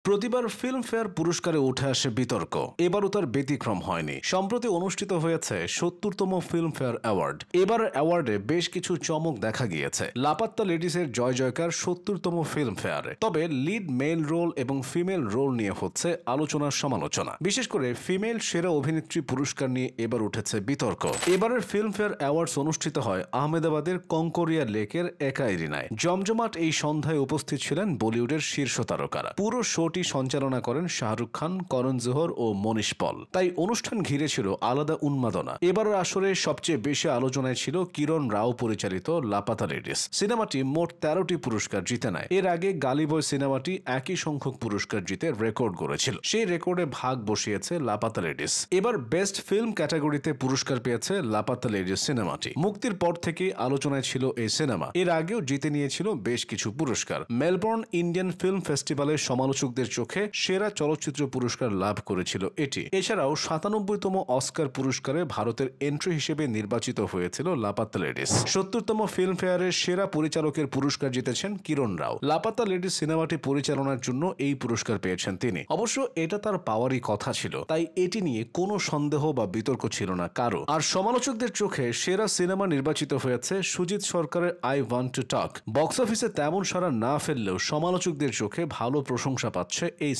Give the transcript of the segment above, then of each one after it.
প্রতিবার ফিল্মফেয়ার পুরস্কারে উঠে আসে বিতর্ক। এবারও তার ব্যতিক্রম হয়নি। সম্প্রতি অনুষ্ঠিত হয়েছে ৭০তম ফিল্মফেয়ার অ্যাওয়ার্ড। এবার অ্যাওয়ার্ডে বেশ কিছু চমক দেখা গিয়েছে। লাপাত্তা লেডিসের জয় জয়কার ৭০তম ফিল্মফেয়ারে। তবে লিড মেল রোল এবং ফিমেল রোল নিয়ে হচ্ছে আলোচনার সমালোচনা। বিশেষ করে ফিমেল সেরা অভিনেত্রী পুরস্কার নিয়ে এবার উঠেছে বিতর্ক। এবারের ফিল্মফেয়ার অ্যাওয়ার্ডস অনুষ্ঠিত হয় আহমেদাবাদের কঙ্করিয়া লেকের একাইরিনায়। জমজমাট এই সন্ধ্যায় উপস্থিত ছিলেন বলিউডের শীর্ষ তারকারা। পুরো শোটি সঞ্চালনা করেন শাহরুখ খান, করণ জোহর ও মনীষ পল। তাই অনুষ্ঠান ঘিরে ছিল আলাদা উন্মাদনা। এবারের আসরে সবচেয়ে বেশি আলোচনায় ছিল কিরণ রাও পরিচালিত লাপাতা লেডিস। সিনেমাটি মোট ১৩টি পুরস্কার জিতে নেয়। এর আগে গালি বয় সিনেমাটি একই সংখ্যক পুরস্কার জিতে রেকর্ড গড়েছিল। সেই রেকর্ডে ভাগ বসিয়েছে লাপাতা লেডিস। এবার বেস্ট ফিল্ম ক্যাটাগরিতে পুরস্কার পেয়েছে লাপাতা লেডিস সিনেমাটি। মুক্তির পর থেকেই আলোচনায় ছিল এই সিনেমা। এর আগেও জিতে নিয়েছিল বেশ কিছু পুরস্কার। মেলবোর্ন ইন্ডিয়ান ফিল্ম ফেস্টিভ্যালের সমালোচকদের চোখে সেরা চলচ্চিত্র পুরস্কার লাভ করেছিল এটি। এছাড়াও ৯৭তম অস্কার পুরস্কারে ভারতের এন্ট্রি হিসেবে নির্বাচিত হয়েছিল লাপাত্তা লেডিস। ৭০তম ফিল্মফেয়ারের সেরা পরিচালকের পুরস্কার জিতেছেন কিরণ রাও। লাপাত্তা লেডিস সিনেমাটি পরিচালনার জন্য এই পুরস্কার পেয়েছেন তিনি। অবশ্য এটা তার পাওয়ারই কথা ছিল, তাই এটি নিয়ে কোনো সন্দেহ বা বিতর্ক ছিল না কারো। আর সমালোচকদের চোখে সেরা সিনেমা নির্বাচিত হয়েছে সুজিত সরকারের I want to talk. Box অফিসে তেমন সাড়া না ফেললেও সমালোচকদের চোখে ভালো প্রশংসা পাচ্ছে এই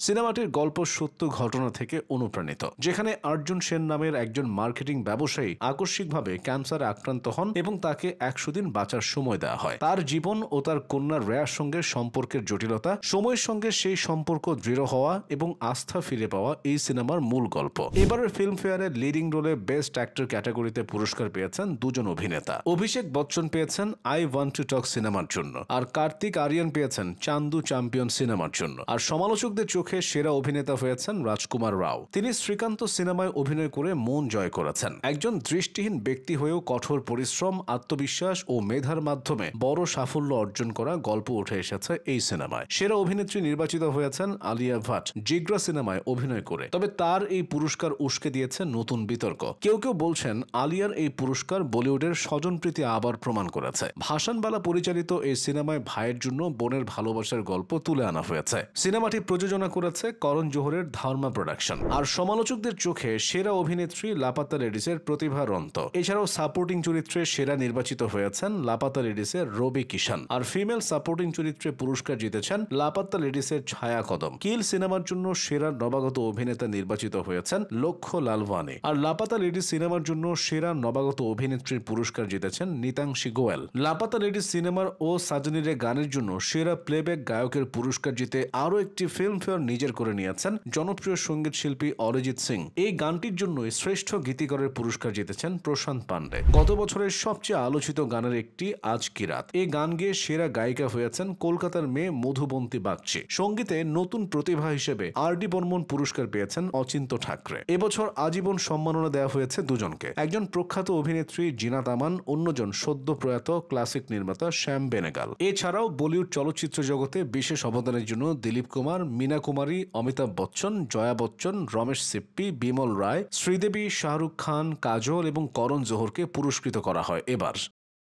সিনেমাটির গল্প সত্য ঘটনা থেকে অনুপ্রাণিত, যেখানে অর্জুন সেন নামের একজন মার্কেটিং ব্যবসায়ী আকস্মিকভাবে ক্যান্সারে আক্রান্ত হন এবং তাকে ১০০ দিন বাঁচার সময় দেওয়া হয়। তার জীবন ও তার কন্যা রেয়ার সঙ্গে সম্পর্কের জটিলতা, সময়ের সঙ্গে সেই সম্পর্ক দৃঢ় হওয়া এবং আস্থা ফিরে পাওয়া এই সিনেমার মূল গল্প। এবারের ফিল্মফেয়ারে লিডিং রোলে বেস্ট অ্যাক্টর ক্যাটাগরিতে পুরস্কার পেয়েছেন দুজন অভিনেতা। অভিষেক বচ্চন পেয়েছেন আই ওয়ান্ট টু টক সিনেমার জন্য, আর কার্তিক আরিয়ান পেয়েছেন চান্দু চ্যাম্পিয়ন সিনেমার জন্য। আর সমালোচকদের চোখে সেরা অভিনেতা হয়েছেন রাজকুমার রাও। তিনি শ্রীকান্ত সিনেমায় অভিনয় করে মন জয় করেছেন। একজন দৃষ্টিহীন ব্যক্তি হয়েও কঠোর পরিশ্রম, আত্মবিশ্বাস ও মেধার মাধ্যমে বড় সাফল্য অর্জন করা গল্প উঠে এসেছে এই সিনেমায়। সেরা অভিনেত্রী নির্বাচিত হয়েছেন আলিয়া ভাট জিগ্রা সিনেমায় অভিনয় করে। তবে তার এই পুরস্কার উস্কে দিয়েছে নতুন বিতর্ক। কেউ কেউ বলছেন আলিয়ার এই পুরস্কার বলিউডের স্বজনপ্রীতি আবার প্রমাণ করেছে। ভাসানবালা পরিচালিত এই সিনেমায় ভাইয়ের জন্য বোনের ভালোবাসার গল্প তুলে আনা হয়েছে। সিনেমাটি প্রযোজনা করেছে করণ জোহরের ধর্মা প্রোডাকশন। আর সমালোচকদের চোখে সেরা অভিনেত্রী লাপাত্তা লেডিসের প্রতিভা রন্ত। এছাড়াও সাপোর্টিং চরিত্রে সেরা নির্বাচিত হয়েছেন লাপাত্তা লেডিসের রবি কিষান। আর ফিমেল সাপোর্টিং চরিত্রে পুরস্কার জিতেছেন লাপাত্তা লেডিসের ছায়া কদম। কিল সিনেমার জন্য সেরা নবাগত অভিনেতা নির্বাচিত হয়েছেন লক্ষ্য লালওয়ানি। আর লাপাত্তা লেডিস সিনেমার জন্য সেরা নবাগত অভিনেত্রীর পুরস্কার জিতেছেন নিতাংশী গোয়েল। লাপাত্তা লেডিস সিনেমার ও সাজনিরে গানের জন্য সেরা প্লেব্যাক গায়কের পুরস্কার জিতে আরও একটি ফিল্মফেয়ার নিজের করে নিয়েছেন জনপ্রিয় সঙ্গীত শিল্পী অরিজিৎ সিং। এই গানটির জন্যই শ্রেষ্ঠ গীতিকারের পুরস্কার জিতেছেন প্রশান্ত পান্ডে। গত বছরের সবচেয়ে আলোচিত গানের একটি আজ কি রাত। এই গান গেয়ে সেরা গায়িকা হয়েছেন কলকাতার মেয়ে মধুবন্তী বাগচি। সঙ্গীতে নতুন প্রতিভা হিসেবে আর.ডি. বর্মন পুরস্কার পেয়েছেন অচিন্ত ঠাকরে। এবছর আজীবন সম্মাননা দেওয়া হয়েছে দুজনকে। একজন প্রখ্যাত অভিনেত্রী জিনাত আমান, অন্যজন সদ্য প্রয়াত ক্লাসিক নির্মাতা শ্যাম বেনেগাল। এছাড়াও বলিউড চলচ্চিত্র জগতে বিশেষ অবদানের জন্য দিলীপ কুমার, মীনা কুমারী, অমিতাভ বচ্চন, জয়া বচ্চন, রমেশ সিপ্পি, বিমল রায়, শ্রীদেবী, শাহরুখ খান, কাজল এবং করণ জোহরকে পুরস্কৃত করা হয় এবার।